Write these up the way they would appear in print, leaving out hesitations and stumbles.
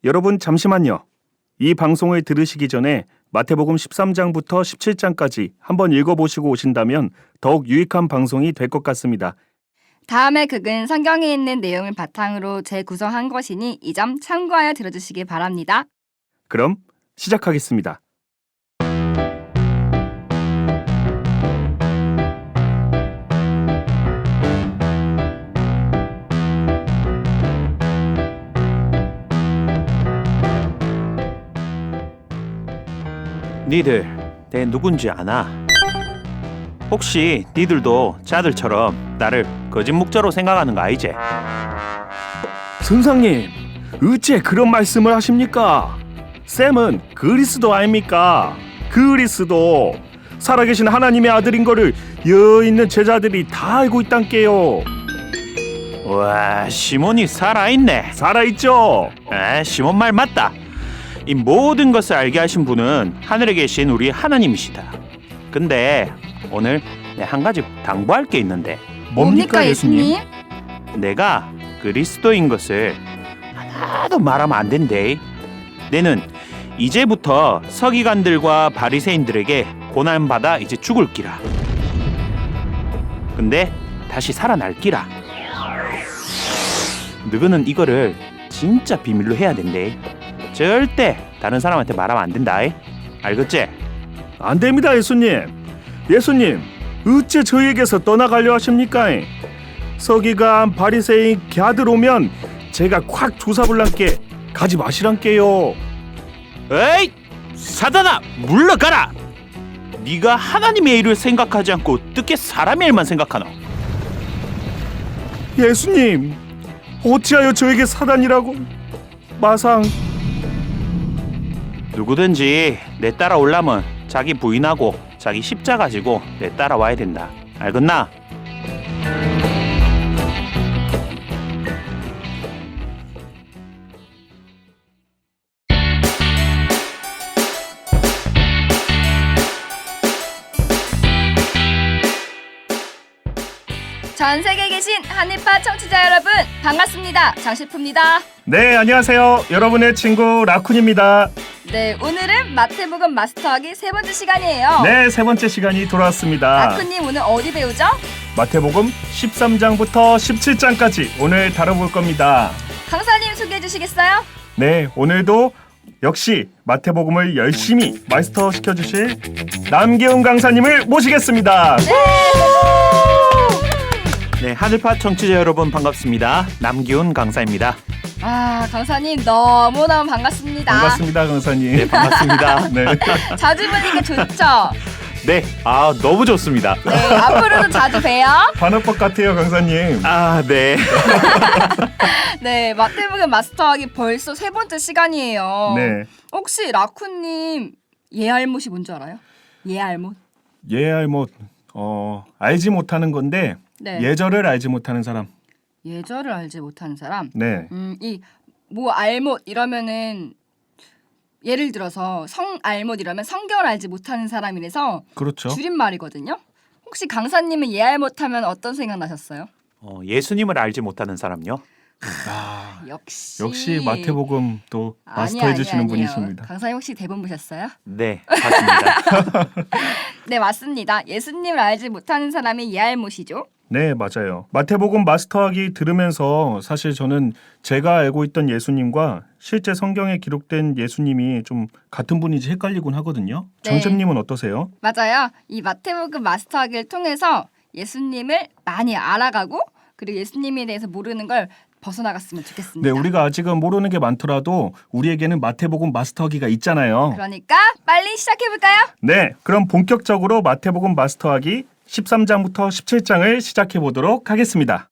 여러분 잠시만요. 이 방송을 들으시기 전에 마태복음 13장부터 17장까지 한번 읽어보시고 오신다면 더욱 유익한 방송이 될 것 같습니다. 다음의 극은 성경에 있는 내용을 바탕으로 재구성한 것이니 이 점 참고하여 들어주시기 바랍니다. 그럼 시작하겠습니다. 니들 내 누군지 아나? 혹시 니들도 자들처럼 나를 거짓 목자로 생각하는 거 아니지? 선생님, 어째 그런 말씀을 하십니까? 쌤은 그리스도 아닙니까? 그리스도 살아계신 하나님의 아들인 거를 여있는 제자들이 다 알고 있단께요. 와, 시몬이 살아있네. 살아있죠? 시몬 말 맞다. 이 모든 것을 알게 하신 분은 하늘에 계신 우리 하나님이시다. 근데 오늘 한 가지 당부할 게 있는데, 뭡니까 예수님? 내가 그리스도인 것을 하나도 말하면 안 된대. 내는 이제부터 서기관들과 바리새인들에게 고난받아 이제 죽을 기라. 근데 다시 살아날 기라. 너희는 이거를 진짜 비밀로 해야 된대. 절대 다른 사람한테 말하면 안 된다. 알겠지? 안 됩니다, 예수님. 예수님, 어째 저희에게서 떠나가려 하십니까? 서기관 바리새인 걔들 오면 제가 콱 조사불란께 가지 마시란께요. 에이! 사단아! 물러가라! 네가 하나님의 일을 생각하지 않고 어떻게 사람의 일만 생각하노? 예수님, 어찌하여 저에게 사단이라고? 마상 누구든지 내 따라오려면 자기 부인하고 자기 십자 가지고 내 따라와야 된다. 알겠나? 전 세계에 계신 한일파 청취자 여러분 반갑습니다. 장시프입니다. 네, 안녕하세요. 여러분의 친구 라쿤입니다. 네, 오늘은 마태복음 마스터하기 세 번째 시간이에요. 네, 세 번째 시간이 돌아왔습니다. 라쿤님 오늘 어디 배우죠? 마태복음 13장부터 17장까지 오늘 다뤄볼 겁니다. 강사님 소개해 주시겠어요? 네, 오늘도 역시 마태복음을 열심히 마스터 시켜주실 남기훈 강사님을 모시겠습니다. 네, 하늘파 청취자 여러분 반갑습니다. 남기훈 강사입니다. 강사님 너무너무 반갑습니다. 반갑습니다, 강사님. 네, 반갑습니다. 네. 자주 보니까 좋죠? 네, 너무 좋습니다. 네, 앞으로도 자주 봬요. 반어법 같아요, 강사님. 네. 네, 마태복음 마스터하기 벌써 세 번째 시간이에요. 네. 혹시 라쿤님 예알못이 뭔지 알아요? 예알못? 예알못 알지 못하는 건데 네. 예절을 알지 못하는 사람. 예절을 알지 못하는 사람. 네. 이 뭐 알못 이러면은 예를 들어서 성알못 이러면 성경을 알지 못하는 사람이라서 그렇죠. 줄임말이거든요. 혹시 강사님은 예알못 하면 어떤 생각 나셨어요? 예수님을 알지 못하는 사람요? 역시 마태복음 또 마스터해 아니에요. 주시는 분이십니다. 강사님 혹시 대본 보셨어요? 네, 맞습니다. 네, 맞습니다. 예수님을 알지 못하는 사람이 예알못이죠. 네, 맞아요. 마태복음 마스터하기 들으면서 사실 저는 제가 알고 있던 예수님과 실제 성경에 기록된 예수님이 좀 같은 분인지 헷갈리곤 하거든요. 네. 정쌤님은 어떠세요? 맞아요. 이 마태복음 마스터하기를 통해서 예수님을 많이 알아가고 그리고 예수님에 대해서 모르는 걸 벗어나갔으면 좋겠습니다. 네, 우리가 아직은 모르는 게 많더라도 우리에게는 마태복음 마스터하기가 있잖아요. 그러니까 빨리 시작해볼까요? 네, 그럼 본격적으로 마태복음 마스터하기 13장부터 17장을 시작해 보도록 하겠습니다.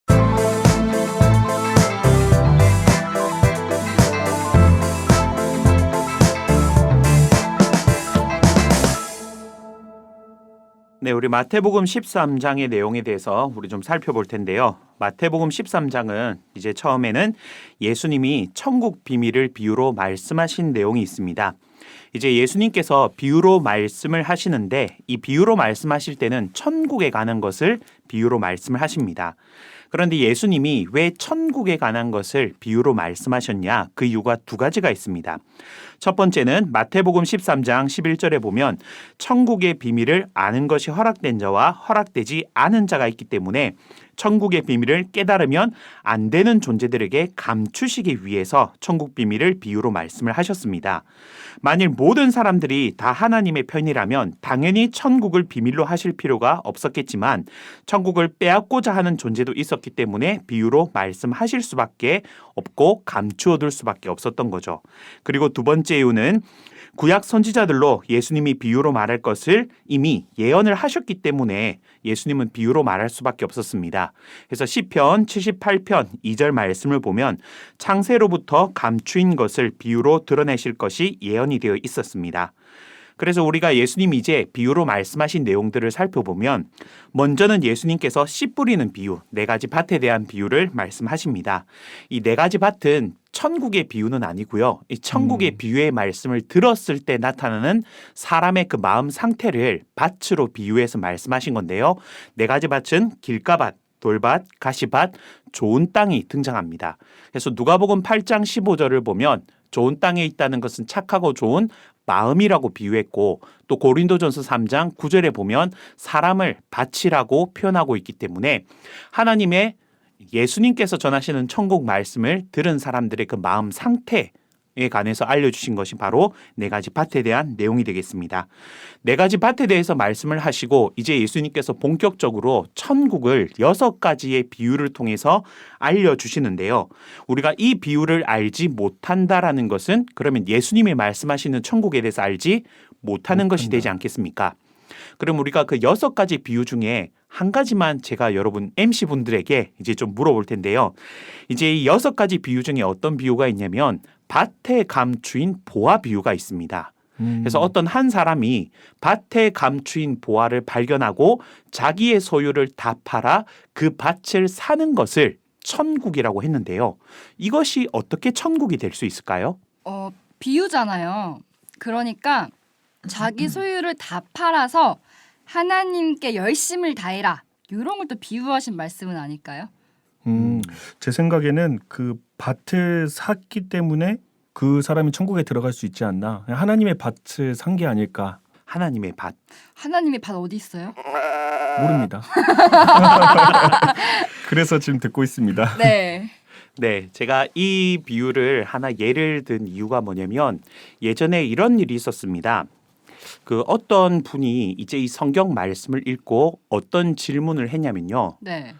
네, 우리 마태복음 13장의 내용에 대해서 우리 좀 살펴볼 텐데요. 마태복음 13장은 이제 처음에는 예수님이 천국 비밀을 비유로 말씀하신 내용이 있습니다. 이제 예수님께서 비유로 말씀을 하시는데 이 비유로 말씀하실 때는 천국에 가는 것을 비유로 말씀을 하십니다. 그런데 예수님이 왜 천국에 관한 것을 비유로 말씀하셨냐? 그 이유가 두 가지가 있습니다. 첫 번째는 마태복음 13장 11절에 보면 천국의 비밀을 아는 것이 허락된 자와 허락되지 않은 자가 있기 때문에 천국의 비밀을 깨달으면 안 되는 존재들에게 감추시기 위해서 천국 비밀을 비유로 말씀을 하셨습니다. 만일 모든 사람들이 다 하나님의 편이라면 당연히 천국을 비밀로 하실 필요가 없었겠지만 천국을 빼앗고자 하는 존재도 있었기 때문에 비유로 말씀하실 수밖에 없고 감추어둘 수밖에 없었던 거죠. 그리고 두 번째 이유는 구약 선지자들로 예수님이 비유로 말할 것을 이미 예언을 하셨기 때문에 예수님은 비유로 말할 수밖에 없었습니다. 그래서 시편 78편 2절 말씀을 보면 창세로부터 감추인 것을 비유로 드러내실 것이 예언이 되어 있었습니다. 그래서 우리가 예수님이 이제 비유로 말씀하신 내용들을 살펴보면 먼저는 예수님께서 씨 뿌리는 비유, 네 가지 밭에 대한 비유를 말씀하십니다. 이 네 가지 밭은 천국의 비유는 아니고요. 이 천국의 비유의 말씀을 들었을 때 나타나는 사람의 그 마음 상태를 밭으로 비유해서 말씀하신 건데요. 네 가지 밭은 길가밭, 돌밭, 가시밭, 좋은 땅이 등장합니다. 그래서 누가복음 8장 15절을 보면 좋은 땅에 있다는 것은 착하고 좋은 마음이라고 비유했고 또 고린도전서 3장 9절에 보면 사람을 밭이라고 표현하고 있기 때문에 하나님의 예수님께서 전하시는 천국 말씀을 들은 사람들의 그 마음 상태에 관해서 알려주신 것이 바로 네 가지 밭에 대한 내용이 되겠습니다. 네 가지 밭에 대해서 말씀을 하시고 이제 예수님께서 본격적으로 천국을 6가지의 비유를 통해서 알려주시는데요. 우리가 이 비유를 알지 못한다라는 것은 그러면 예수님이 말씀하시는 천국에 대해서 알지 못하는 것이 되지 않겠습니까? 그럼 우리가 그 6가지 비유 중에 한 가지만 제가 여러분 MC분들에게 이제 좀 물어볼 텐데요. 이제 이 6가지 비유 중에 어떤 비유가 있냐면 밭에 감추인 보화 비유가 있습니다. 그래서 어떤 한 사람이 밭에 감추인 보화를 발견하고 자기의 소유를 다 팔아 그 밭을 사는 것을 천국이라고 했는데요. 이것이 어떻게 천국이 될 수 있을까요? 비유잖아요. 그러니까 자기 소유를 다 팔아서 하나님께 열심을 다해라. 이런 걸 또 비유하신 말씀은 아닐까요? 제 생각에는 그 밭을 샀기 때문에 그 사람이 천국에 들어갈 수 있지 않나. 하나님의 밭을 산 게 아닐까. 하나님의 밭. 하나님의 밭 어디 있어요? 모릅니다. 그래서 지금 듣고 있습니다. 네. 네, 제가 이 비유를 하나 예를 든 이유가 뭐냐면 예전에 이런 일이 있었습니다. 그 어떤 분이 이제 이 성경 말씀을 읽고 어떤 질문을 했냐면요. 네.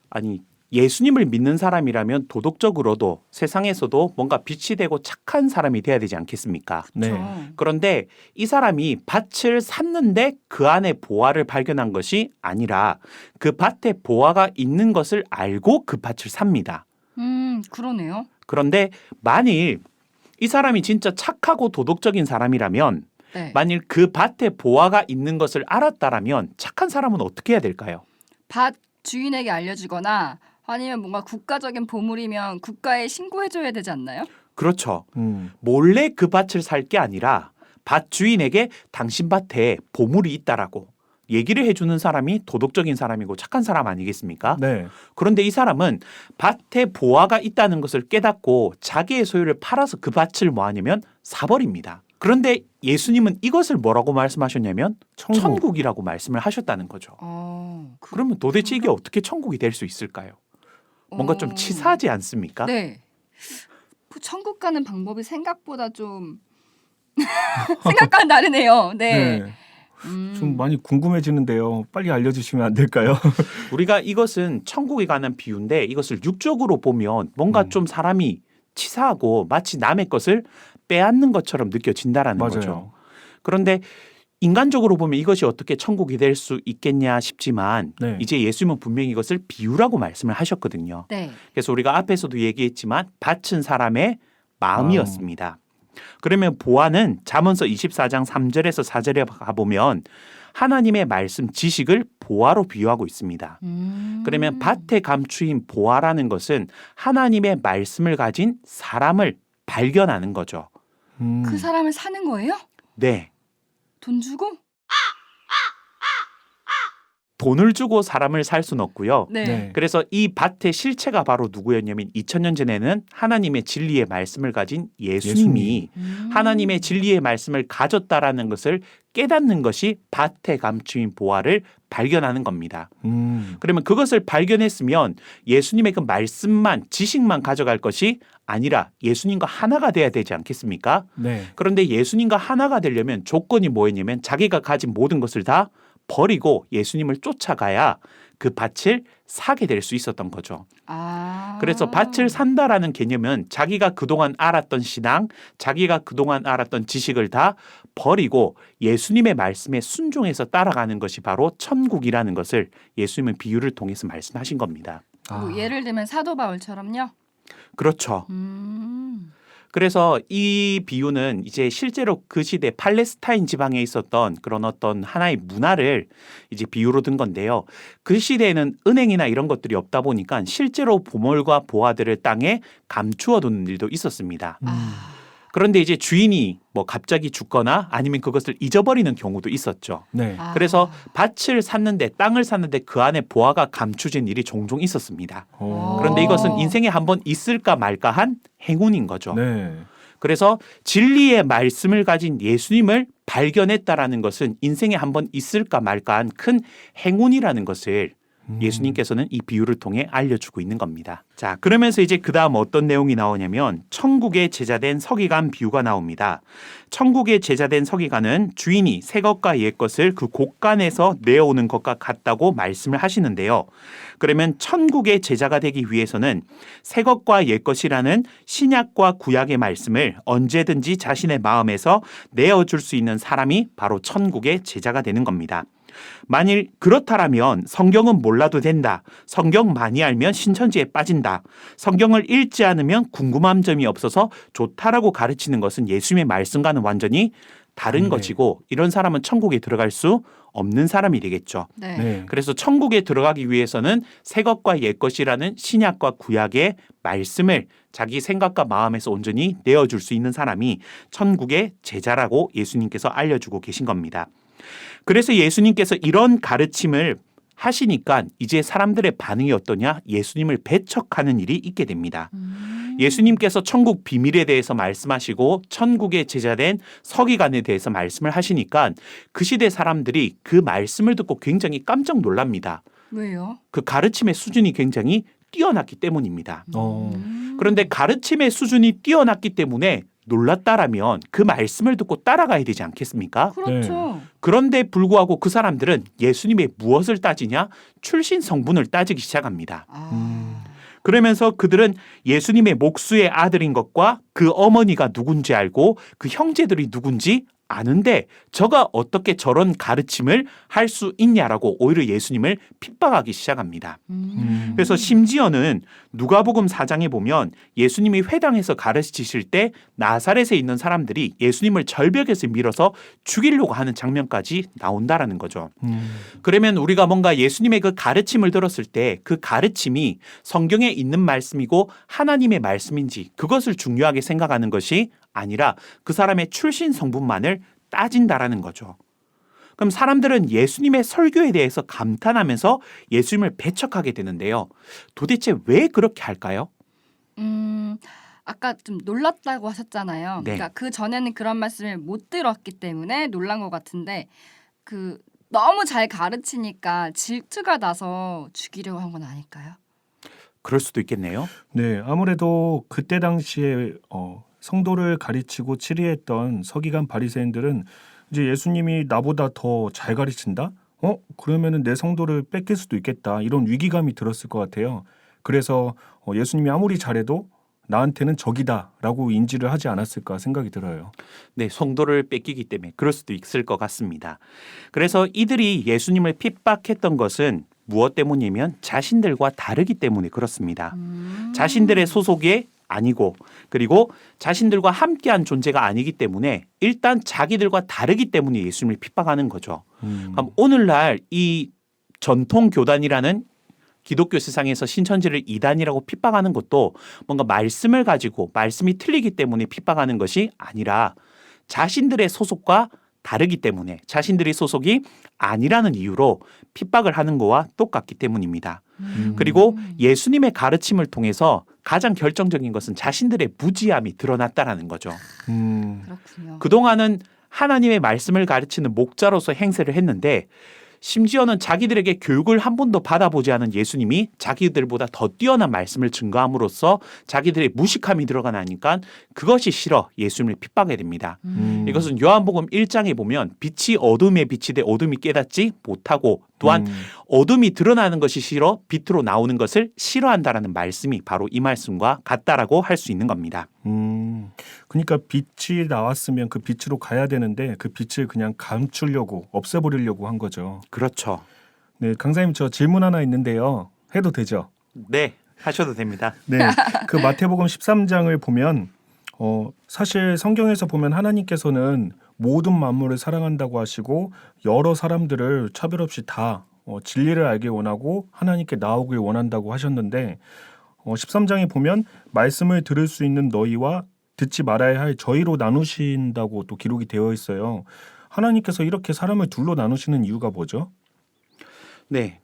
아니 예수님을 믿는 사람이라면 도덕적으로도 세상에서도 뭔가 빛이 되고 착한 사람이 돼야 되지 않겠습니까? 네. 그렇죠. 그런데 이 사람이 밭을 샀는데 그 안에 보화를 발견한 것이 아니라 그 밭에 보화가 있는 것을 알고 그 밭을 삽니다. 그러네요. 그런데 만일 이 사람이 진짜 착하고 도덕적인 사람이라면 네. 만일 그 밭에 보화가 있는 것을 알았다라면 착한 사람은 어떻게 해야 될까요? 밭 주인에게 알려주거나 아니면 뭔가 국가적인 보물이면 국가에 신고해줘야 되지 않나요? 그렇죠. 몰래 그 밭을 살 게 아니라 밭 주인에게 당신 밭에 보물이 있다라고 얘기를 해주는 사람이 도덕적인 사람이고 착한 사람 아니겠습니까? 네. 그런데 이 사람은 밭에 보화가 있다는 것을 깨닫고 자기의 소유를 팔아서 그 밭을 뭐 하냐면 사버립니다. 그런데 예수님은 이것을 뭐라고 말씀하셨냐면 천국이라고 말씀을 하셨다는 거죠. 그러면 도대체 이게 어떻게 천국이 될 수 있을까요? 뭔가 좀 치사하지 않습니까? 네. 천국 가는 방법이 생각보다 좀 생각과는 다르네요. 네. 네. 좀 많이 궁금해지는데요. 빨리 알려주시면 안 될까요? 우리가 이것은 천국에 관한 비유인데 이것을 육적으로 보면 뭔가 좀 사람이 치사하고 마치 남의 것을 빼앗는 것처럼 느껴진다라는 맞아요. 거죠. 그런데 인간적으로 보면 이것이 어떻게 천국이 될 수 있겠냐 싶지만 네. 이제 예수님은 분명히 이것을 비유라고 말씀을 하셨거든요. 네. 그래서 우리가 앞에서도 얘기했지만 밭은 사람의 마음이었습니다. 그러면 보아는 잠언서 24장 3절에서 4절에 가보면 하나님의 말씀 지식을 보아로 비유하고 있습니다. 그러면 밭에 감추인 보아라는 것은 하나님의 말씀을 가진 사람을 발견하는 거죠. 그 사람을 사는 거예요? 네. 돈 주고? 돈을 주고 사람을 살 수는 없고요. 네. 그래서 이 밭의 실체가 바로 누구였냐면 2000년 전에는 하나님의 진리의 말씀을 가진 예수님이 하나님의 진리의 말씀을 가졌다라는 것을 깨닫는 것이 밭에 감추인 보화를 발견하는 겁니다. 그러면 그것을 발견했으면 예수님의 그 말씀만 지식만 가져갈 것이 아니라 예수님과 하나가 돼야 되지 않겠습니까? 네. 그런데 예수님과 하나가 되려면 조건이 뭐였냐면 자기가 가진 모든 것을 다 버리고 예수님을 쫓아가야 그 밭을 사게 될 수 있었던 거죠. 아. 그래서 밭을 산다라는 개념은 자기가 그동안 알았던 신앙, 자기가 그동안 알았던 지식을 다 버리고 예수님의 말씀에 순종해서 따라가는 것이 바로 천국이라는 것을 예수님은 비유를 통해서 말씀하신 겁니다. 뭐 예를 들면 사도 바울처럼요. 그렇죠. 그래서 이 비유는 이제 실제로 그 시대 팔레스타인 지방에 있었던 그런 어떤 하나의 문화를 이제 비유로 든 건데요. 그 시대에는 은행이나 이런 것들이 없다 보니까 실제로 보물과 보화들을 땅에 감추어 두는 일도 있었습니다. 그런데 이제 주인이 뭐 갑자기 죽거나 아니면 그것을 잊어버리는 경우도 있었죠. 네. 아. 그래서 밭을 샀는데 땅을 샀는데 그 안에 보화가 감추진 일이 종종 있었습니다. 오. 그런데 이것은 인생에 한번 있을까 말까한 행운인 거죠. 네. 그래서 진리의 말씀을 가진 예수님을 발견했다라는 것은 인생에 한번 있을까 말까한 큰 행운이라는 것을 예수님께서는 이 비유를 통해 알려주고 있는 겁니다. 자, 그러면서 이제 그 다음 어떤 내용이 나오냐면 천국의 제자된 서기관 비유가 나옵니다. 천국의 제자된 서기관은 주인이 새 것과 옛 것을 그 곳간에서 내어오는 것과 같다고 말씀을 하시는데요. 그러면 천국의 제자가 되기 위해서는 새 것과 옛 것이라는 신약과 구약의 말씀을 언제든지 자신의 마음에서 내어줄 수 있는 사람이 바로 천국의 제자가 되는 겁니다. 만일 그렇다라면 성경은 몰라도 된다. 성경 많이 알면 신천지에 빠진다. 성경을 읽지 않으면 궁금한 점이 없어서 좋다라고 가르치는 것은 예수님의 말씀과는 완전히 다른 것이고 이런 사람은 천국에 들어갈 수 없는 사람이 되겠죠. 네. 네. 그래서 천국에 들어가기 위해서는 새 것과 옛 것이라는 신약과 구약의 말씀을 자기 생각과 마음에서 온전히 내어줄 수 있는 사람이 천국의 제자라고 예수님께서 알려주고 계신 겁니다. 그래서 예수님께서 이런 가르침을 하시니까 이제 사람들의 반응이 어떠냐? 예수님을 배척하는 일이 있게 됩니다. 예수님께서 천국 비밀에 대해서 말씀하시고 천국의 제자된 서기관에 대해서 말씀을 하시니까 그 시대 사람들이 그 말씀을 듣고 굉장히 깜짝 놀랍니다. 왜요? 그 가르침의 수준이 굉장히 뛰어났기 때문입니다. 그런데 가르침의 수준이 뛰어났기 때문에 놀랐다라면 그 말씀을 듣고 따라가야 되지 않겠습니까? 그렇죠. 그런데 불구하고 그 사람들은 예수님의 무엇을 따지냐? 출신 성분을 따지기 시작합니다. 아. 그러면서 그들은 예수님의 목수의 아들인 것과 그 어머니가 누군지 알고 그 형제들이 누군지 아는데 저가 어떻게 저런 가르침을 할 수 있냐라고 오히려 예수님을 핍박하기 시작합니다. 그래서 심지어는 누가복음 4장에 보면 예수님이 회당에서 가르치실 때 나사렛에 있는 사람들이 예수님을 절벽에서 밀어서 죽이려고 하는 장면까지 나온다라는 거죠. 그러면 우리가 뭔가 예수님의 그 가르침을 들었을 때 그 가르침이 성경에 있는 말씀이고 하나님의 말씀인지 그것을 중요하게 생각하는 것이 아니라 그 사람의 출신 성분만을 따진다라는 거죠. 그럼 사람들은 예수님의 설교에 대해서 감탄하면서 예수님을 배척하게 되는데요. 도대체 왜 그렇게 할까요? 아까 좀 놀랐다고 하셨잖아요. 네. 그러니까 그 전에는 그런 말씀을 못 들었기 때문에 놀란 것 같은데 그 너무 잘 가르치니까 질투가 나서 죽이려고 한 건 아닐까요? 그럴 수도 있겠네요. 네, 아무래도 그때 당시에 성도를 가르치고 치리했던 서기관 바리새인들은 이제 예수님이 나보다 더 잘 가르친다? 그러면은 내 성도를 뺏길 수도 있겠다. 이런 위기감이 들었을 것 같아요. 그래서 예수님이 아무리 잘해도 나한테는 적이다라고 인지를 하지 않았을까 생각이 들어요. 네, 성도를 뺏기기 때문에 그럴 수도 있을 것 같습니다. 그래서 이들이 예수님을 핍박했던 것은 무엇 때문이면 자신들과 다르기 때문에 그렇습니다. 자신들의 소속이 아니고 그리고 자신들과 함께한 존재가 아니기 때문에 일단 자기들과 다르기 때문에 예수님을 핍박하는 거죠. 그럼 오늘날 이 전통 교단이라는 기독교 세상에서 신천지를 이단이라고 핍박하는 것도 뭔가 말씀을 가지고 말씀이 틀리기 때문에 핍박하는 것이 아니라 자신들의 소속과 다르기 때문에 자신들이 소속이 아니라는 이유로 핍박을 하는 거와 똑같기 때문입니다. 그리고 예수님의 가르침을 통해서 가장 결정적인 것은 자신들의 무지함이 드러났다라는 거죠. 그렇군요. 그동안은 하나님의 말씀을 가르치는 목자로서 행세를 했는데 심지어는 자기들에게 교육을 한 번도 받아보지 않은 예수님이 자기들보다 더 뛰어난 말씀을 증거함으로써 자기들의 무식함이 드러나니까 그것이 싫어 예수님을 핍박하게 됩니다. 이것은 요한복음 1장에 보면 빛이 어둠에 비치되 어둠이 깨닫지 못하고 또한 어둠이 드러나는 것이 싫어 빛으로 나오는 것을 싫어한다라는 말씀이 바로 이 말씀과 같다라고 할 수 있는 겁니다. 그러니까 빛이 나왔으면 그 빛으로 가야 되는데 그 빛을 그냥 감추려고 없애버리려고 한 거죠. 그렇죠. 네, 강사님 저 질문 하나 있는데요. 해도 되죠? 네, 하셔도 됩니다. 네, 그 마태복음 13장을 보면 사실 성경에서 보면 하나님께서는 모든 만물을 사랑한다고 하시고 여러 사람들을 차별 없이 다 진리를 알길 원하고 하나님께 나오길 원한다고 하셨는데 13장에 보면 말씀을 들을 수 있는 너희와 듣지 말아야 할 저희로 나누신다고 또 기록이 되어 있어요. 하나님께서 이렇게 사람을 둘로 나누시는 이유가 뭐죠? 네.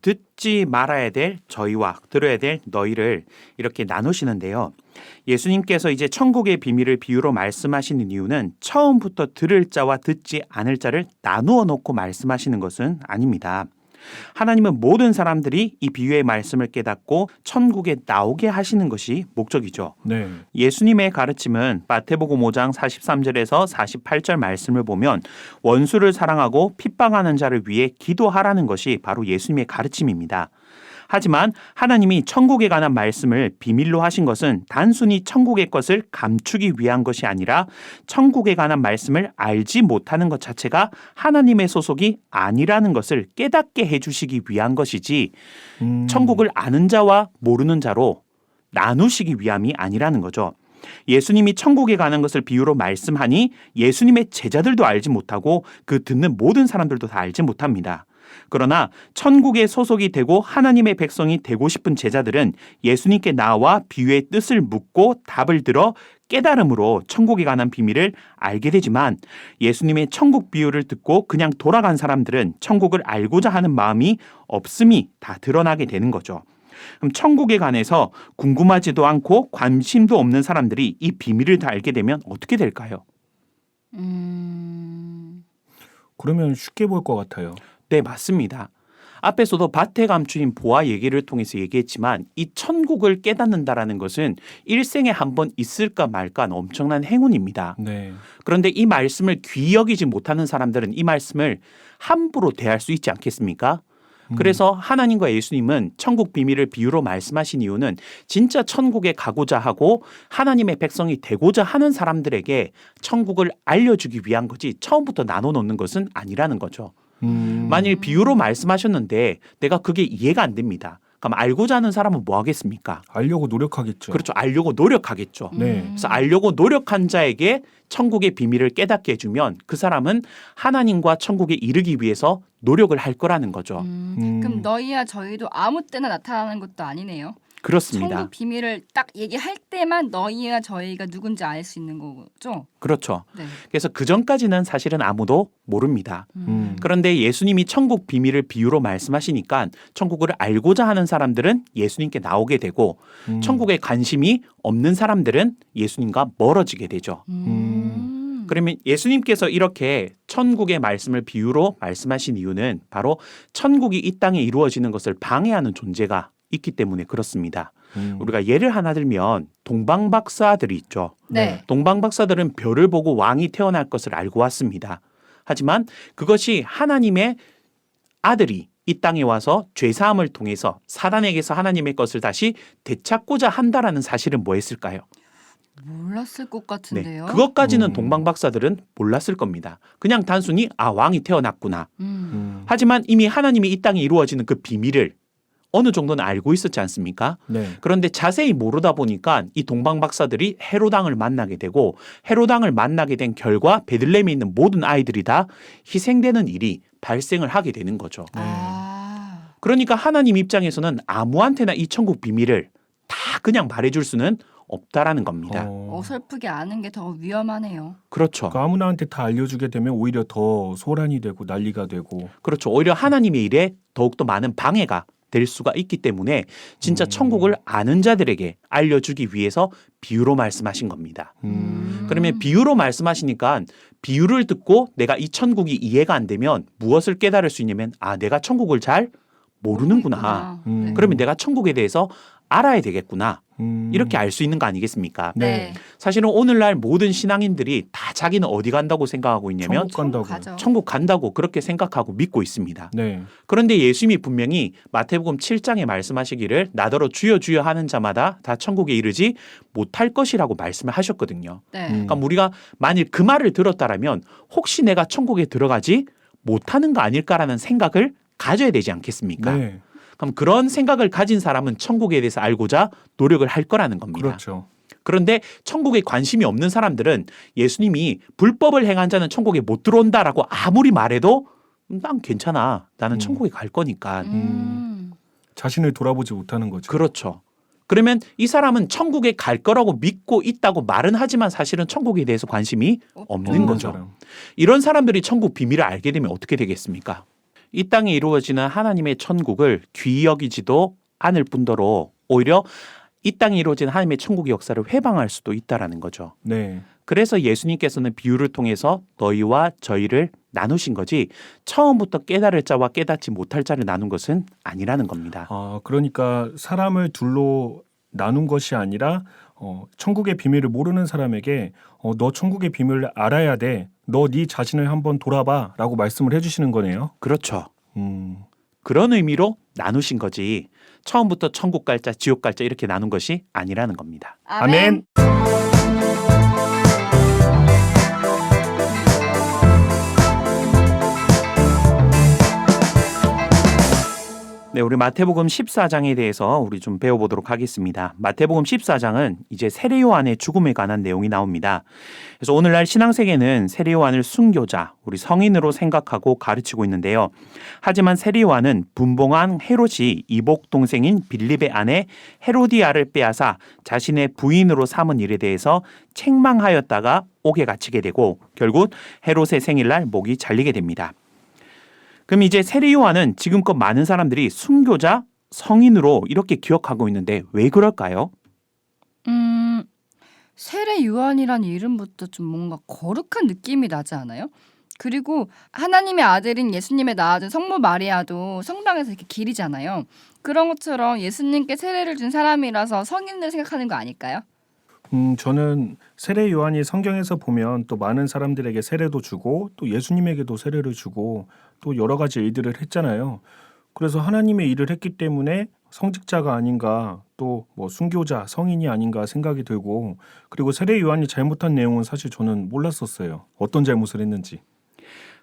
듣지 말아야 될 저희와 들어야 될 너희를 이렇게 나누시는데요. 예수님께서 이제 천국의 비밀을 비유로 말씀하시는 이유는 처음부터 들을 자와 듣지 않을 자를 나누어 놓고 말씀하시는 것은 아닙니다. 하나님은 모든 사람들이 이 비유의 말씀을 깨닫고 천국에 나오게 하시는 것이 목적이죠. 네. 예수님의 가르침은 마태복음 5장 43절에서 48절 말씀을 보면 원수를 사랑하고 핍박하는 자를 위해 기도하라는 것이 바로 예수님의 가르침입니다. 하지만 하나님이 천국에 관한 말씀을 비밀로 하신 것은 단순히 천국의 것을 감추기 위한 것이 아니라 천국에 관한 말씀을 알지 못하는 것 자체가 하나님의 소속이 아니라는 것을 깨닫게 해주시기 위한 것이지 천국을 아는 자와 모르는 자로 나누시기 위함이 아니라는 거죠. 예수님이 천국에 가는 것을 비유로 말씀하니 예수님의 제자들도 알지 못하고 그 듣는 모든 사람들도 다 알지 못합니다. 그러나 천국에 소속이 되고 하나님의 백성이 되고 싶은 제자들은 예수님께 나와 비유의 뜻을 묻고 답을 들어 깨달음으로 천국에 관한 비밀을 알게 되지만 예수님의 천국 비유를 듣고 그냥 돌아간 사람들은 천국을 알고자 하는 마음이 없음이 다 드러나게 되는 거죠. 그럼 천국에 관해서 궁금하지도 않고 관심도 없는 사람들이 이 비밀을 다 알게 되면 어떻게 될까요? 그러면 쉽게 볼 것 같아요. 네, 맞습니다. 앞에서도 밭에 감추인 보아 얘기를 통해서 얘기했지만 이 천국을 깨닫는다라는 것은 일생에 한 번 있을까 말까 한 엄청난 행운입니다. 네. 그런데 이 말씀을 귀히 여기지 못하는 사람들은 이 말씀을 함부로 대할 수 있지 않겠습니까? 그래서 하나님과 예수님은 천국 비밀을 비유로 말씀하신 이유는 진짜 천국에 가고자 하고 하나님의 백성이 되고자 하는 사람들에게 천국을 알려주기 위한 거지 처음부터 나눠놓는 것은 아니라는 거죠. 만일 비유로 말씀하셨는데 내가 그게 이해가 안 됩니다. 그럼 알고자 하는 사람은 뭐 하겠습니까? 알려고 노력하겠죠. 그렇죠. 알려고 노력하겠죠. 네. 그래서 알려고 노력한 자에게 천국의 비밀을 깨닫게 해주면 그 사람은 하나님과 천국에 이르기 위해서 노력을 할 거라는 거죠. 그럼 너희야 저희도 아무 때나 나타나는 것도 아니네요. 그렇습니다. 천국 비밀을 딱 얘기할 때만 너희와 저희가 누군지 알 수 있는 거죠. 그렇죠. 네. 그래서 그 전까지는 사실은 아무도 모릅니다. 그런데 예수님이 천국 비밀을 비유로 말씀하시니까 천국을 알고자 하는 사람들은 예수님께 나오게 되고 천국에 관심이 없는 사람들은 예수님과 멀어지게 되죠. 그러면 예수님께서 이렇게 천국의 말씀을 비유로 말씀하신 이유는 바로 천국이 이 땅에 이루어지는 것을 방해하는 존재가 있기 때문에 그렇습니다. 우리가 예를 하나 들면 동방박사들이 있죠. 네. 동방박사들은 별을 보고 왕이 태어날 것을 알고 왔습니다. 하지만 그것이 하나님의 아들이 이 땅에 와서 죄사함을 통해서 사단에게서 하나님의 것을 다시 되찾고자 한다라는 사실은 뭐였을까요? 몰랐을 것 같은데요. 네, 그것까지는 동방박사들은 몰랐을 겁니다. 그냥 단순히 왕이 태어났구나. 하지만 이미 하나님이 이 땅에 이루어지는 그 비밀을 어느 정도는 알고 있었지 않습니까? 네. 그런데 자세히 모르다 보니까 이 동방박사들이 헤로당을 만나게 되고 헤로당을 만나게 된 결과 베들레헴에 있는 모든 아이들이 다 희생되는 일이 발생을 하게 되는 거죠. 그러니까 하나님 입장에서는 아무한테나 이 천국 비밀을 다 그냥 말해줄 수는 없다라는 겁니다. 어설프게 아는 게 더 위험하네요. 그렇죠. 그러니까 아무나한테 다 알려주게 되면 오히려 더 소란이 되고 난리가 되고. 그렇죠. 오히려 하나님의 일에 더욱더 많은 방해가 될 수가 있기 때문에 진짜 천국을 아는 자들에게 알려주기 위해서 비유로 말씀하신 겁니다. 그러면 비유로 말씀하시니까 비유를 듣고 내가 이 천국이 이해가 안 되면 무엇을 깨달을 수 있냐면 내가 천국을 잘 모르는구나. 그러면 내가 천국에 대해서 알아야 되겠구나. 이렇게 알 수 있는 거 아니겠습니까? 네. 사실은 오늘날 모든 신앙인들이 다 자기는 어디 간다고 생각하고 있냐면 천국 간다고. 가죠. 천국 간다고 그렇게 생각하고 믿고 있습니다. 네. 그런데 예수님이 분명히 마태복음 7장에 말씀하시기를 나더러 주여 주여 하는 자마다 다 천국에 이르지 못할 것이라고 말씀을 하셨거든요. 네. 그러니까 우리가 만일 그 말을 들었다라면 혹시 내가 천국에 들어가지 못하는 거 아닐까라는 생각을 가져야 되지 않겠습니까? 네. 그럼 그런 생각을 가진 사람은 천국에 대해서 알고자 노력을 할 거라는 겁니다. 그렇죠. 그런데 천국에 관심이 없는 사람들은 예수님이 불법을 행한 자는 천국에 못 들어온다라고 아무리 말해도 난 괜찮아. 나는 천국에 갈 거니까. 자신을 돌아보지 못하는 거죠. 그렇죠. 그러면 이 사람은 천국에 갈 거라고 믿고 있다고 말은 하지만 사실은 천국에 대해서 관심이 없는 거죠. 사람. 이런 사람들이 천국 비밀을 알게 되면 어떻게 되겠습니까? 이 땅에 이루어지는 하나님의 천국을 귀히 여기지도 않을 뿐더러 오히려 이 땅에 이루어지는 하나님의 천국의 역사를 회방할 수도 있다라는 거죠. 네. 그래서 예수님께서는 비유를 통해서 너희와 저희를 나누신 거지 처음부터 깨달을 자와 깨닫지 못할 자를 나눈 것은 아니라는 겁니다. 그러니까 사람을 둘로 나눈 것이 아니라 천국의 비밀을 모르는 사람에게 너 천국의 비밀을 알아야 돼. 너 네 자신을 한번 돌아봐라고 말씀을 해주시는 거네요. 그렇죠. 그런 의미로 나누신 거지 처음부터 천국 갈 자, 지옥 갈 자 이렇게 나눈 것이 아니라는 겁니다. 아멘. 네, 우리 마태복음 14장에 대해서 우리 좀 배워보도록 하겠습니다. 마태복음 14장은 이제 세례 요한의 죽음에 관한 내용이 나옵니다. 그래서 오늘날 신앙세계는 세례 요한을 순교자, 우리 성인으로 생각하고 가르치고 있는데요. 하지만 세례 요한은 분봉왕 헤롯이 이복 동생인 빌립의 아내 헤로디아를 빼앗아 자신의 부인으로 삼은 일에 대해서 책망하였다가 옥에 갇히게 되고 결국 헤롯의 생일날 목이 잘리게 됩니다. 그럼 이제 세례 요한은 지금껏 많은 사람들이 순교자, 성인으로 이렇게 기억하고 있는데 왜 그럴까요? 세례 요한이란 이름부터 좀 뭔가 거룩한 느낌이 나지 않아요? 그리고 하나님의 아들인 예수님의 낳아준 성모 마리아도 성당에서 이렇게 기리잖아요. 그런 것처럼 예수님께 세례를 준 사람이라서 성인을 생각하는 거 아닐까요? 저는 세례 요한이 성경에서 보면 또 많은 사람들에게 세례도 주고 또 예수님에게도 세례를 주고 또 여러 가지 일들을 했잖아요. 그래서 하나님의 일을 했기 때문에 성직자가 아닌가 또 뭐 순교자, 성인이 아닌가 생각이 들고 그리고 세례 요한이 잘못한 내용은 사실 저는 몰랐었어요. 어떤 잘못을 했는지.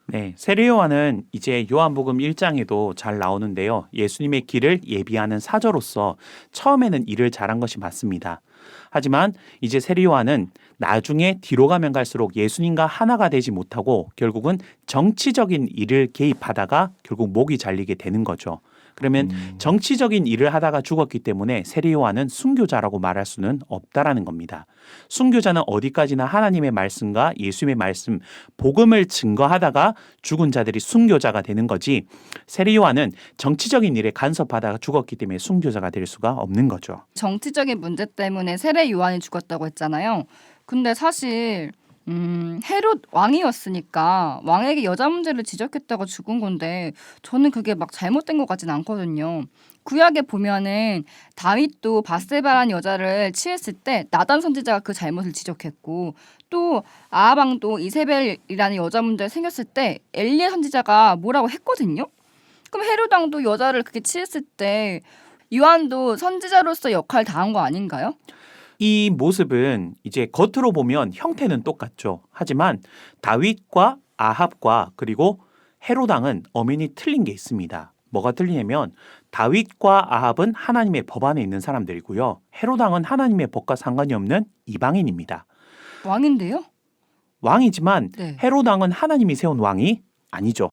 네, 세례 요한은 이제 요한복음 1장에도 잘 나오는데요. 예수님의 길을 예비하는 사저로서 처음에는 일을 잘한 것이 맞습니다. 하지만 이제 세례 요한은 나중에 뒤로 가면 갈수록 예수님과 하나가 되지 못하고 결국은 정치적인 일을 개입하다가 결국 목이 잘리게 되는 거죠. 그러면 정치적인 일을 하다가 죽었기 때문에 세례 요한은 순교자라고 말할 수는 없다라는 겁니다. 순교자는 어디까지나 하나님의 말씀과 예수님의 말씀, 복음을 증거하다가 죽은 자들이 순교자가 되는 거지 세례 요한은 정치적인 일에 간섭하다가 죽었기 때문에 순교자가 될 수가 없는 거죠. 정치적인 문제 때문에 세례 요한이 죽었다고 했잖아요. 근데 사실 헤롯 왕이었으니까 왕에게 여자 문제를 지적했다가 죽은 건데 저는 그게 막 잘못된 것 같진 않거든요. 구약에 보면은 다윗도 바세바라는 여자를 취했을 때 나단 선지자가 그 잘못을 지적했고 또 아하방도 이세벨이라는 여자 문제가 생겼을 때 엘리야 선지자가 뭐라고 했거든요. 그럼 헤롯 왕도 여자를 그렇게 취했을 때 요한도 선지자로서 역할 다한 거 아닌가요? 이 모습은 이제 겉으로 보면 형태는 똑같죠. 하지만 다윗과 아합과 그리고 헤롯 왕은 엄연히 틀린 게 있습니다. 뭐가 틀리냐면 다윗과 아합은 하나님의 법 안에 있는 사람들이고요. 헤롯 왕은 하나님의 법과 상관이 없는 이방인입니다. 왕인데요? 왕이지만 네. 헤롯 왕은 하나님이 세운 왕이 아니죠.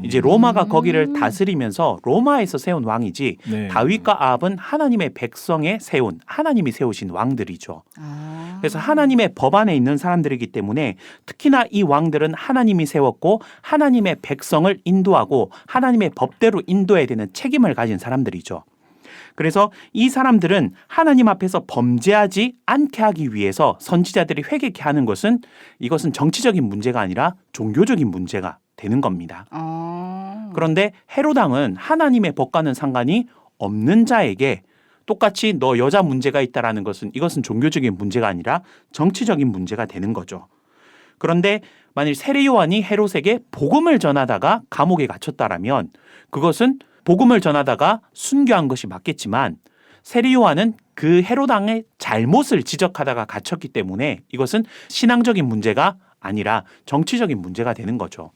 이제 로마가 거기를 다스리면서 로마에서 세운 왕이지 네. 다윗과 아합은 하나님의 백성에 세운 하나님이 세우신 왕들이죠. 아. 그래서 하나님의 법 안에 있는 사람들이기 때문에 특히나 이 왕들은 하나님이 세웠고 하나님의 백성을 인도하고 하나님의 법대로 인도해야 되는 책임을 가진 사람들이죠. 그래서 이 사람들은 하나님 앞에서 범죄하지 않게 하기 위해서 선지자들이 회개케 하는 것은 이것은 정치적인 문제가 아니라 종교적인 문제가 되는 겁니다. 그런데 헤롯 왕은 하나님의 법과는 상관이 없는 자에게 똑같이 너 여자 문제가 있다라는 것은 이것은 종교적인 문제가 아니라 정치적인 문제가 되는 거죠. 그런데 만일 세례 요한이 헤롯에게 복음을 전하다가 감옥에 갇혔다라면 그것은 복음을 전하다가 순교한 것이 맞겠지만 세례 요한은 그 헤롯 왕의 잘못을 지적하다가 갇혔기 때문에 이것은 신앙적인 문제가 아니라 정치적인 문제가 되는 거죠.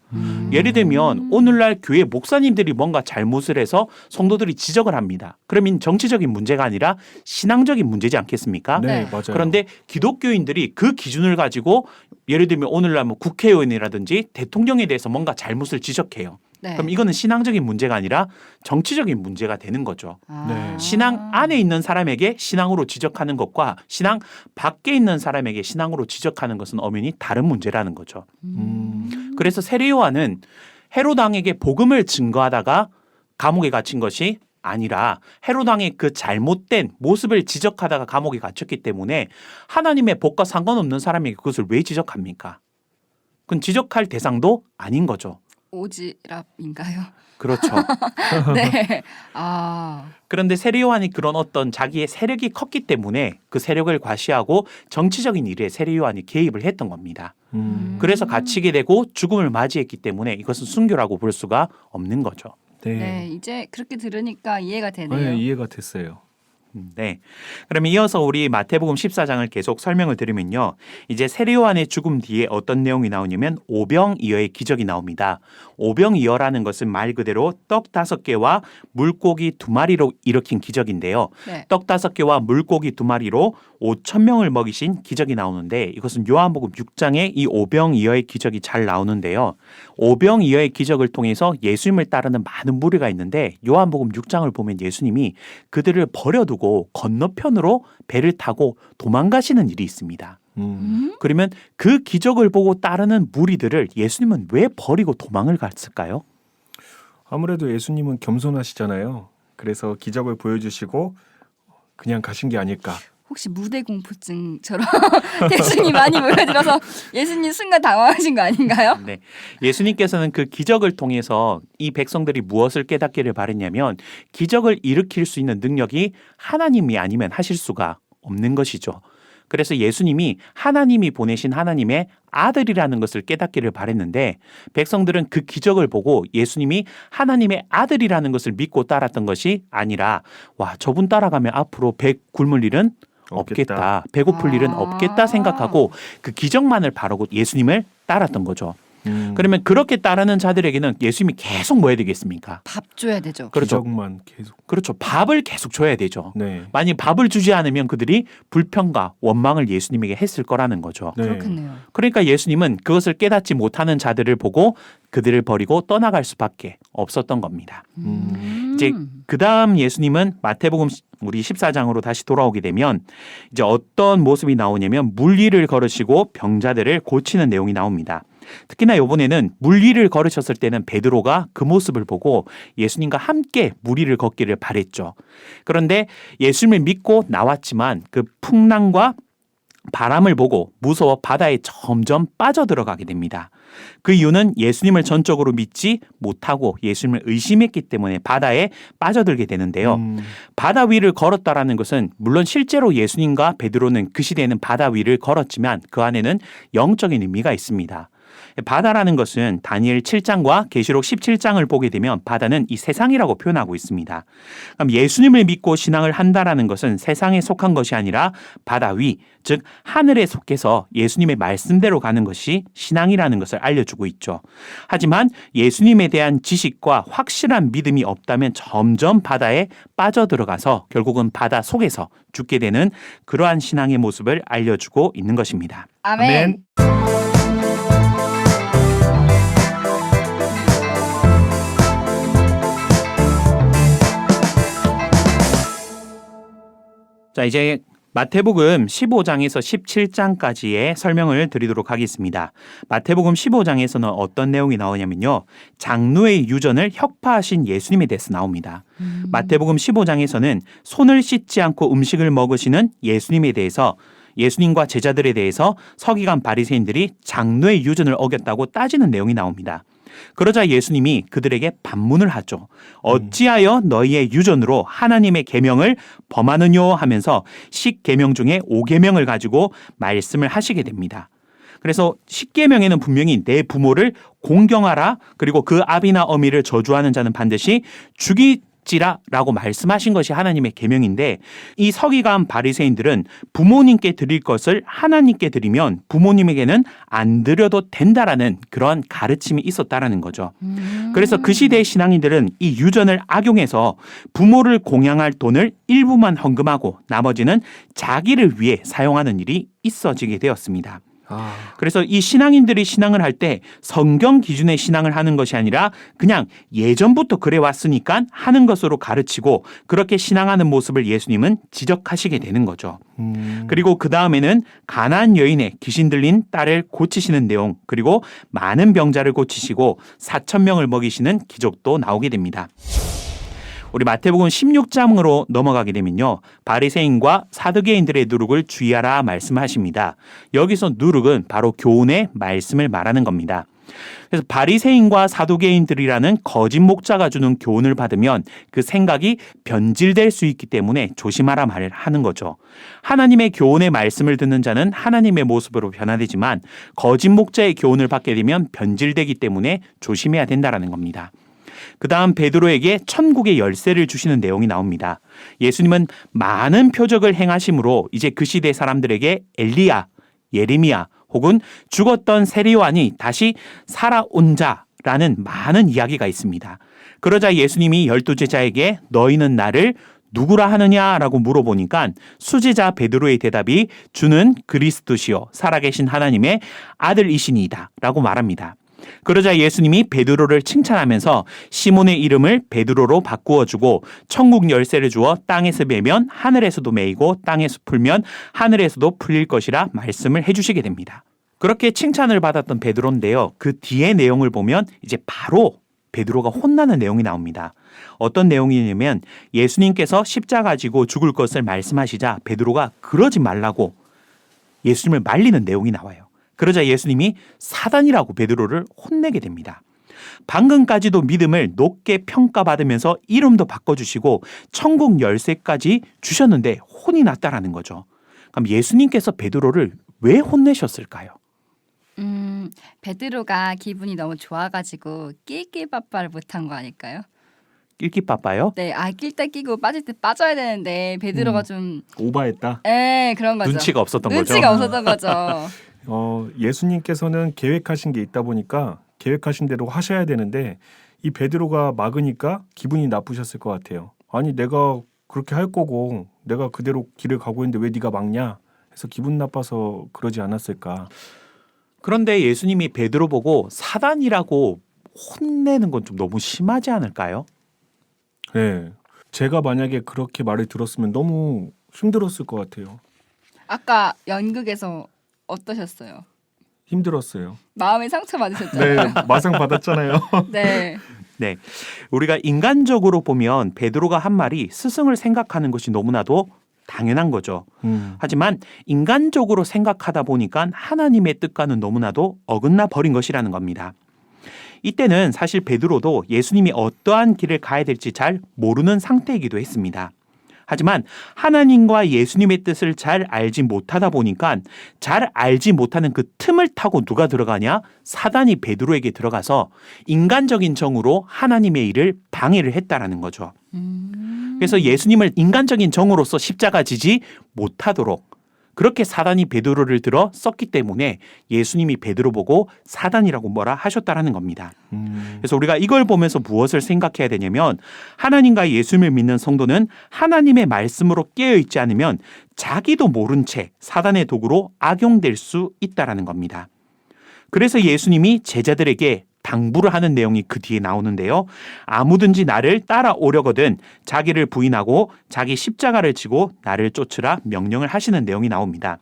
예를 들면 오늘날 교회 목사님들이 뭔가 잘못을 해서 성도들이 지적을 합니다. 그러면 정치적인 문제가 아니라 신앙적인 문제지 않겠습니까? 네, 네. 맞아요. 그런데 기독교인들이 그 기준을 가지고 예를 들면 오늘날 뭐 국회의원이라든지 대통령에 대해서 뭔가 잘못을 지적해요. 네. 그럼 이거는 신앙적인 문제가 아니라 정치적인 문제가 되는 거죠. 네. 신앙 안에 있는 사람에게 신앙으로 지적하는 것과 신앙 밖에 있는 사람에게 신앙으로 지적하는 것은 엄연히 다른 문제라는 거죠. 그래서 세례 요한은 헤롯 왕에게 복음을 증거하다가 감옥에 갇힌 것이 아니라 헤롯 왕의 그 잘못된 모습을 지적하다가 감옥에 갇혔기 때문에 하나님의 법과 상관없는 사람에게 그것을 왜 지적합니까? 그건 지적할 대상도 아닌 거죠. 오지랖인가요? 그렇죠. 네. 아. 그런데 세례 요한이 그런 어떤 자기의 세력이 컸기 때문에 그 세력을 과시하고 정치적인 일에 세례 요한이 개입을 했던 겁니다. 그래서 갇히게 되고 죽음을 맞이했기 때문에 이것은 순교라고 볼 수가 없는 거죠. 네. 네, 이제 그렇게 들으니까 이해가 되네요. 네, 이해가 됐어요. 네. 그러면 이어서 우리 마태복음 14장을 계속 설명을 드리면요. 이제 세례 요한의 죽음 뒤에 어떤 내용이 나오냐면 오병이어의 기적이 나옵니다. 오병이어라는 것은 말 그대로 떡 5개와 물고기 2마리로 일으킨 기적인데요. 네. 떡 5개와 물고기 2마리로 5,000명을 먹이신 기적이 나오는데 이것은 요한복음 6장에 이 오병이어의 기적이 잘 나오는데요. 오병이어의 기적을 통해서 예수님을 따르는 많은 무리가 있는데 요한복음 6장을 보면 예수님이 그들을 버려두고 건너편으로 배를 타고 도망가시는 일이 있습니다. 그러면 그 기적을 보고 따르는 무리들을 예수님은 왜 버리고 도망을 갔을까요? 아무래도 예수님은 겸손하시잖아요. 그래서 기적을 보여주시고 그냥 가신 게 아닐까. 혹시 무대 공포증처럼 예수님 많이 보여드려서 예수님 순간 당황하신 거 아닌가요? 네. 예수님께서는 그 기적을 통해서 이 백성들이 무엇을 깨닫기를 바랬냐면 기적을 일으킬 수 있는 능력이 하나님이 아니면 하실 수가 없는 것이죠. 그래서 예수님이 하나님이 보내신 하나님의 아들이라는 것을 깨닫기를 바랬는데 백성들은 그 기적을 보고 예수님이 하나님의 아들이라는 것을 믿고 따랐던 것이 아니라 와, 저분 따라가면 앞으로 배 굶을 일은 없겠다. 배고플 일은 없겠다 생각하고 그 기적만을 바라고 예수님을 따랐던 거죠. 그러면 그렇게 따르는 자들에게는 예수님이 계속 뭐 해야 되겠습니까? 밥 줘야 되죠. 그렇죠. 기적만 계속. 그렇죠. 밥을 계속 줘야 되죠. 네. 만약 밥을 주지 않으면 그들이 불평과 원망을 예수님에게 했을 거라는 거죠. 네. 그렇겠네요. 그러니까 예수님은 그것을 깨닫지 못하는 자들을 보고 그들을 버리고 떠나갈 수밖에 없었던 겁니다. 이제 그다음 예수님은 마태복음 우리 14장으로 다시 돌아오게 되면 이제 어떤 모습이 나오냐면 물리를 걸으시고 병자들을 고치는 내용이 나옵니다. 특히나 이번에는 물리를 걸으셨을 때는 베드로가 그 모습을 보고 예수님과 함께 무리를 걷기를 바랬죠. 그런데 예수님을 믿고 나왔지만 그 풍랑과 바람을 보고 무서워 바다에 점점 빠져들어가게 됩니다. 그 이유는 예수님을 전적으로 믿지 못하고 예수님을 의심했기 때문에 바다에 빠져들게 되는데요. 바다 위를 걸었다라는 것은 물론 실제로 예수님과 베드로는 그 시대에는 바다 위를 걸었지만 그 안에는 영적인 의미가 있습니다. 바다라는 것은 다니엘 7장과 계시록 17장을 보게 되면 바다는 이 세상이라고 표현하고 있습니다. 그럼 예수님을 믿고 신앙을 한다라는 것은 세상에 속한 것이 아니라 바다 위, 즉 하늘에 속해서 예수님의 말씀대로 가는 것이 신앙이라는 것을 알려주고 있죠. 하지만 예수님에 대한 지식과 확실한 믿음이 없다면 점점 바다에 빠져들어가서 결국은 바다 속에서 죽게 되는 그러한 신앙의 모습을 알려주고 있는 것입니다. 아멘. 자, 이제 마태복음 15장에서 17장까지의 설명을 드리도록 하겠습니다. 마태복음 15장에서는 어떤 내용이 나오냐면요. 장로의 유전을 혁파하신 예수님에 대해서 나옵니다. 마태복음 15장에서는 손을 씻지 않고 음식을 먹으시는 예수님에 대해서 예수님과 제자들에 대해서 서기관 바리새인들이 장로의 유전을 어겼다고 따지는 내용이 나옵니다. 그러자 예수님이 그들에게 반문을 하죠. 어찌하여 너희의 유전으로 하나님의 계명을 범하느뇨 하면서 10계명 중에 5계명을 가지고 말씀을 하시게 됩니다. 그래서 10계명에는 분명히 내 부모를 공경하라, 그리고 그 아비나 어미를 저주하는 자는 반드시 죽이지라라고 말씀하신 것이 하나님의 계명인데, 이 서기관 바리새인들은 부모님께 드릴 것을 하나님께 드리면 부모님에게는 안 드려도 된다라는 그런 가르침이 있었다라는 거죠. 그래서 그 시대의 신앙인들은 이 유전을 악용해서 부모를 공양할 돈을 일부만 헌금하고 나머지는 자기를 위해 사용하는 일이 있어지게 되었습니다. 그래서 이 신앙인들이 신앙을 할 때 성경 기준의 신앙을 하는 것이 아니라 그냥 예전부터 그래 왔으니까 하는 것으로 가르치고, 그렇게 신앙하는 모습을 예수님은 지적하시게 되는 거죠. 그리고 그 다음에는 가나안 여인의 귀신 들린 딸을 고치시는 내용, 그리고 많은 병자를 고치시고 4,000명을 먹이시는 기적도 나오게 됩니다. 우리 마태복음 16장으로 넘어가게 되면요. 바리새인과 사두개인들의 누룩을 주의하라 말씀하십니다. 여기서 누룩은 바로 교훈의 말씀을 말하는 겁니다. 그래서 바리새인과 사두개인들이라는 거짓 목자가 주는 교훈을 받으면 그 생각이 변질될 수 있기 때문에 조심하라 말을 하는 거죠. 하나님의 교훈의 말씀을 듣는 자는 하나님의 모습으로 변화되지만 거짓 목자의 교훈을 받게 되면 변질되기 때문에 조심해야 된다는 겁니다. 그 다음 베드로에게 천국의 열쇠를 주시는 내용이 나옵니다. 예수님은 많은 표적을 행하심으로 이제 그 시대 사람들에게 엘리야, 예레미야 혹은 죽었던 세례요한이 다시 살아온 자라는 많은 이야기가 있습니다. 그러자 예수님이 12제자에게 너희는 나를 누구라 하느냐라고 물어보니까 수제자 베드로의 대답이 주는 그리스도시요 살아계신 하나님의 아들이시니이다 라고 말합니다. 그러자 예수님이 베드로를 칭찬하면서 시몬의 이름을 베드로로 바꾸어 주고 천국 열쇠를 주어 땅에서 매면 하늘에서도 매이고 땅에서 풀면 하늘에서도 풀릴 것이라 말씀을 해주시게 됩니다. 그렇게 칭찬을 받았던 베드로인데요. 그 뒤의 내용을 보면 이제 바로 베드로가 혼나는 내용이 나옵니다. 어떤 내용이냐면 예수님께서 십자가 지고 죽을 것을 말씀하시자 베드로가 그러지 말라고 예수님을 말리는 내용이 나와요. 그러자 예수님이 사단이라고 베드로를 혼내게 됩니다. 방금까지도 믿음을 높게 평가받으면서 이름도 바꿔주시고 천국 열쇠까지 주셨는데 혼이 났다라는 거죠. 그럼 예수님께서 베드로를 왜 혼내셨을까요? 베드로가 기분이 너무 좋아가지고 낄낄빠빠를 못한 거 아닐까요? 낄끼빠빠요? 네, 낄 때 끼고 빠질 때 빠져야 되는데 베드로가 좀 오바했다. 네, 그런 거죠. 눈치가 없었던 거죠. 눈치가 없었던 거죠. 예수님께서는 계획하신 게 있다 보니까 계획하신 대로 하셔야 되는데 이 베드로가 막으니까 기분이 나쁘셨을 것 같아요. 아니 내가 그렇게 할 거고 내가 그대로 길을 가고 있는데 왜 네가 막냐 해서 기분 나빠서 그러지 않았을까. 그런데 예수님이 베드로 보고 사단이라고 혼내는 건 좀 너무 심하지 않을까요? 네, 제가 만약에 그렇게 말을 들었으면 너무 힘들었을 것 같아요. 아까 연극에서 어떠셨어요? 힘들었어요. 마음에 상처 받으셨잖아요. 네, 마상 받았잖아요. 네. 네, 우리가 인간적으로 보면 베드로가 한 말이 스승을 생각하는 것이 너무나도 당연한 거죠. 하지만 인간적으로 생각하다 보니까 하나님의 뜻과는 너무나도 어긋나 버린 것이라는 겁니다. 이때는 사실 베드로도 예수님이 어떠한 길을 가야 될지 잘 모르는 상태이기도 했습니다. 하지만 하나님과 예수님의 뜻을 잘 알지 못하다 보니까 잘 알지 못하는 그 틈을 타고 누가 들어가냐? 사단이 베드로에게 들어가서 인간적인 정으로 하나님의 일을 방해를 했다라는 거죠. 그래서 예수님을 인간적인 정으로서 십자가 지지 못하도록 그렇게 사단이 베드로를 들어 썼기 때문에 예수님이 베드로 보고 사단이라고 뭐라 하셨다라는 겁니다. 그래서 우리가 이걸 보면서 무엇을 생각해야 되냐면 하나님과 예수님을 믿는 성도는 하나님의 말씀으로 깨어있지 않으면 자기도 모른 채 사단의 도구로 악용될 수 있다라는 겁니다. 그래서 예수님이 제자들에게 당부를 하는 내용이 그 뒤에 나오는데요. 아무든지 나를 따라오려거든 자기를 부인하고 자기 십자가를 지고 나를 쫓으라 명령을 하시는 내용이 나옵니다.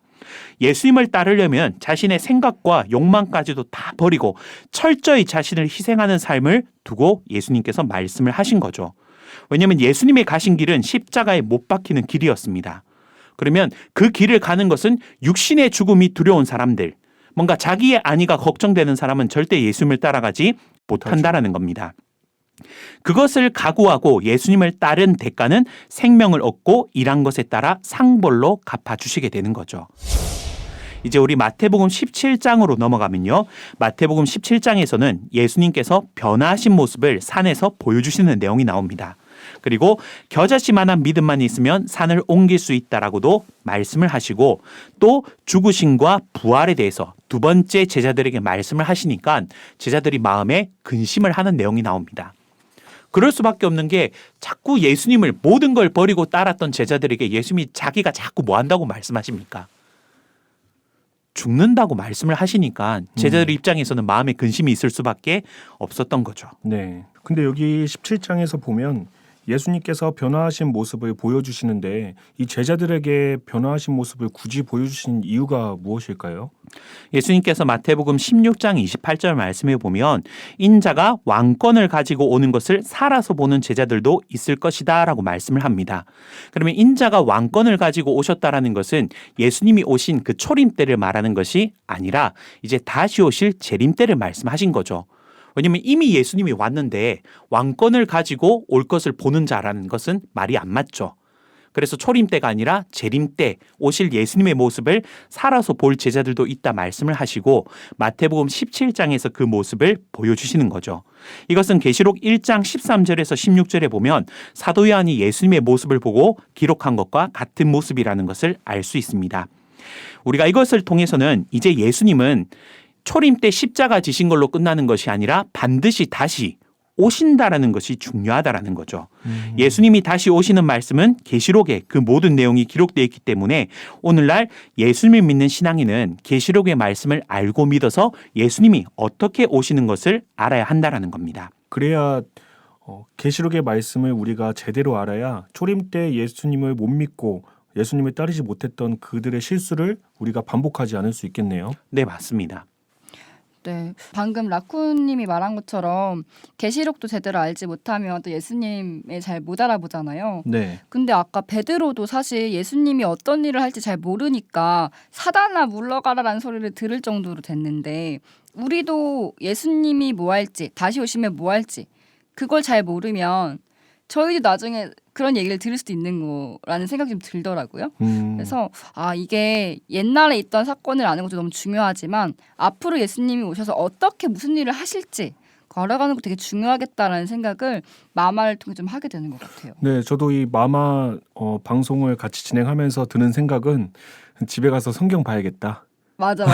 예수님을 따르려면 자신의 생각과 욕망까지도 다 버리고 철저히 자신을 희생하는 삶을 두고 예수님께서 말씀을 하신 거죠. 왜냐하면 예수님의 가신 길은 십자가에 못 박히는 길이었습니다. 그러면 그 길을 가는 것은 육신의 죽음이 두려운 사람들, 뭔가 자기의 안위가 걱정되는 사람은 절대 예수님을 따라가지 못한다라는 겁니다. 그것을 각오하고 예수님을 따른 대가는 생명을 얻고 일한 것에 따라 상벌로 갚아주시게 되는 거죠. 이제 우리 마태복음 17장으로 넘어가면요. 마태복음 17장에서는 예수님께서 변화하신 모습을 산에서 보여주시는 내용이 나옵니다. 그리고 겨자씨만한 믿음만 있으면 산을 옮길 수 있다라고도 말씀을 하시고 또 죽으심과 부활에 대해서 두 번째 제자들에게 말씀을 하시니까 제자들이 마음에 근심을 하는 내용이 나옵니다. 그럴 수밖에 없는 게 자꾸 예수님을 모든 걸 버리고 따랐던 제자들에게 예수님이 자기가 자꾸 뭐 한다고 말씀하십니까? 죽는다고 말씀을 하시니까 제자들 입장에서는 마음에 근심이 있을 수밖에 없었던 거죠. 네. 근데 여기 17장에서 보면 예수님께서 변화하신 모습을 보여주시는데 이 제자들에게 변화하신 모습을 굳이 보여주신 이유가 무엇일까요? 예수님께서 마태복음 16장 28절 말씀에 보면 인자가 왕권을 가지고 오는 것을 살아서 보는 제자들도 있을 것이다 라고 말씀을 합니다. 그러면 인자가 왕권을 가지고 오셨다라는 것은 예수님이 오신 그 초림 때를 말하는 것이 아니라 이제 다시 오실 재림 때를 말씀하신 거죠. 왜냐하면 이미 예수님이 왔는데 왕권을 가지고 올 것을 보는 자라는 것은 말이 안 맞죠. 그래서 초림 때가 아니라 재림 때 오실 예수님의 모습을 살아서 볼 제자들도 있다 말씀을 하시고 마태복음 17장에서 그 모습을 보여주시는 거죠. 이것은 계시록 1장 13절에서 16절에 보면 사도 요한이 예수님의 모습을 보고 기록한 것과 같은 모습이라는 것을 알 수 있습니다. 우리가 이것을 통해서는 이제 예수님은 초림 때 십자가 지신 걸로 끝나는 것이 아니라 반드시 다시 오신다라는 것이 중요하다라는 거죠. 예수님이 다시 오시는 말씀은 계시록에 그 모든 내용이 기록되어 있기 때문에 오늘날 예수님을 믿는 신앙인은 계시록의 말씀을 알고 믿어서 예수님이 어떻게 오시는 것을 알아야 한다라는 겁니다. 그래야 계시록의 말씀을 우리가 제대로 알아야 초림 때 예수님을 못 믿고 예수님을 따르지 못했던 그들의 실수를 우리가 반복하지 않을 수 있겠네요. 네, 맞습니다. 네, 방금 라쿤님이 말한 것처럼 계시록도 제대로 알지 못하면 또 예수님을 잘 못 알아보잖아요. 네. 근데 아까 베드로도 사실 예수님이 어떤 일을 할지 잘 모르니까 사단아 물러가라라는 소리를 들을 정도로 됐는데 우리도 예수님이 뭐 할지 다시 오시면 뭐 할지 그걸 잘 모르면 저희도 나중에 그런 얘기를 들을 수도 있는 거라는 생각이 좀 들더라고요. 그래서 이게 옛날에 있던 사건을 아는 것도 너무 중요하지만 앞으로 예수님이 오셔서 어떻게 무슨 일을 하실지 알아가는 거 되게 중요하겠다라는 생각을 마마를 통해 좀 하게 되는 것 같아요. 네, 저도 이 마마 방송을 같이 진행하면서 드는 생각은 집에 가서 성경 봐야겠다. 맞아요.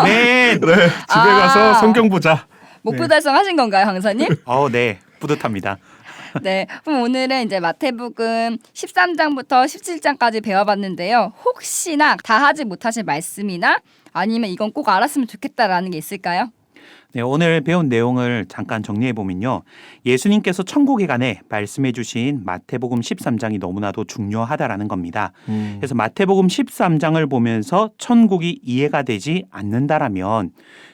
네. 집에 가서 성경 보자. 목표 달성하신 건가요, 강사님? 네. 뿌듯합니다. 네, 그럼 오늘은 이제 마태복음 13장부터 17장까지 배워봤는데요. 혹시나 다 하지 못하실 말씀이나 아니면 이건 꼭 알았으면 좋겠다라는 게 있을까요? 네, 오늘 배운 내용을 잠깐 정리해 보면요. 예수님께서 천국에 관해 말씀해 주신 마태복음 13장이 너무나도 중요하다라는 겁니다. 그래서 마태복음 13장을 보면서 천국이 이해가 되지 않는다라면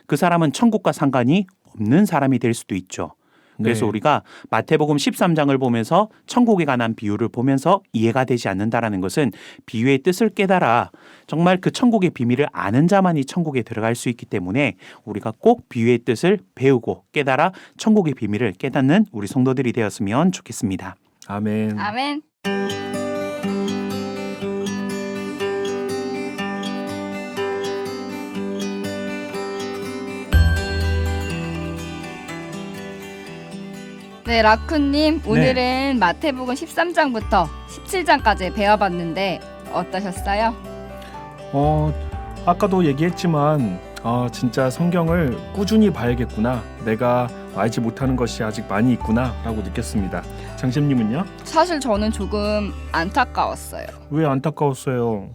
그 사람은 천국과 상관이 없는 사람이 될 수도 있죠. 그래서 네. 우리가 마태복음 13장을 보면서 천국에 관한 비유를 보면서 이해가 되지 않는다라는 것은 비유의 뜻을 깨달아 정말 그 천국의 비밀을 아는 자만이 천국에 들어갈 수 있기 때문에 우리가 꼭 비유의 뜻을 배우고 깨달아 천국의 비밀을 깨닫는 우리 성도들이 되었으면 좋겠습니다. 아멘. 아멘. 네, 라쿤님 오늘은 마태복음 13장부터 17장까지 배워봤는데 어떠셨어요? 아까도 얘기했지만 진짜 성경을 꾸준히 봐야겠구나. 내가 알지 못하는 것이 아직 많이 있구나 라고 느꼈습니다. 장쌤님은요? 사실 저는 조금 안타까웠어요. 왜 안타까웠어요?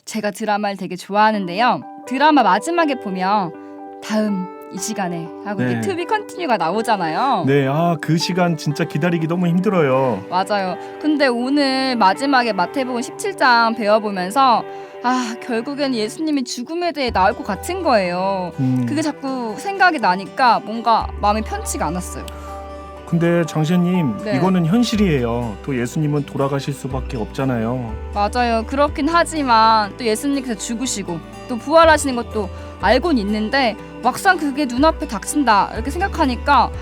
제가 드라마를 되게 좋아하는데요. 드라마 마지막에 보면 다음 이 시간에 하고 네. 이게 To be continue가 나오잖아요. 네, 그 시간 진짜 기다리기 너무 힘들어요. 맞아요. 근데 오늘 마지막에 마태복음 17장 배워보면서 결국엔 예수님이 죽음에 대해 나올 것 같은 거예요. 그게 자꾸 생각이 나니까 뭔가 마음이 편치가 않았어요. 근데 장시님, 네. 이거는 현실이에요. 또 예수님은 돌아가실 수밖에 없잖아요. 맞아요. 그렇긴 하지만 또 예수님께서 죽으시고 또 부활하시는 것도 알고는 있는데 막상 그게 눈앞에 닥친다 이렇게 생각하니까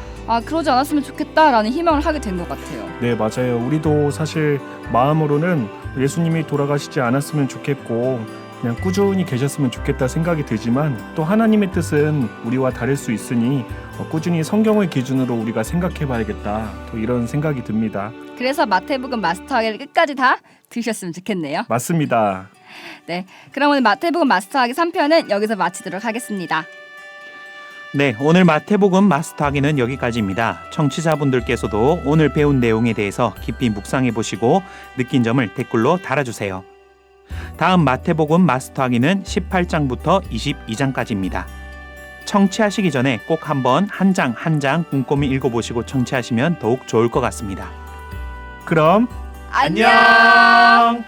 그러지 않았으면 좋겠다라는 희망을 하게 된 것 같아요. 네, 맞아요. 우리도 사실 마음으로는 예수님이 돌아가시지 않았으면 좋겠고 그냥 꾸준히 계셨으면 좋겠다 생각이 들지만 또 하나님의 뜻은 우리와 다를 수 있으니 꾸준히 성경을 기준으로 우리가 생각해 봐야겠다. 또 이런 생각이 듭니다. 그래서 마태복음 마스터하기를 끝까지 다 들으셨으면 좋겠네요. 맞습니다. 네, 그럼 오늘 마태복음 마스터하기 3편은 여기서 마치도록 하겠습니다. 네, 오늘 마태복음 마스터하기는 여기까지입니다. 청취자분들께서도 오늘 배운 내용에 대해서 깊이 묵상해 보시고 느낀 점을 댓글로 달아주세요. 다음 마태복음 마스터하기는 18장부터 22장까지입니다. 청취하시기 전에 꼭 한번 한 장 한 장 꼼꼼히 읽어보시고 청취하시면 더욱 좋을 것 같습니다. 그럼 안녕.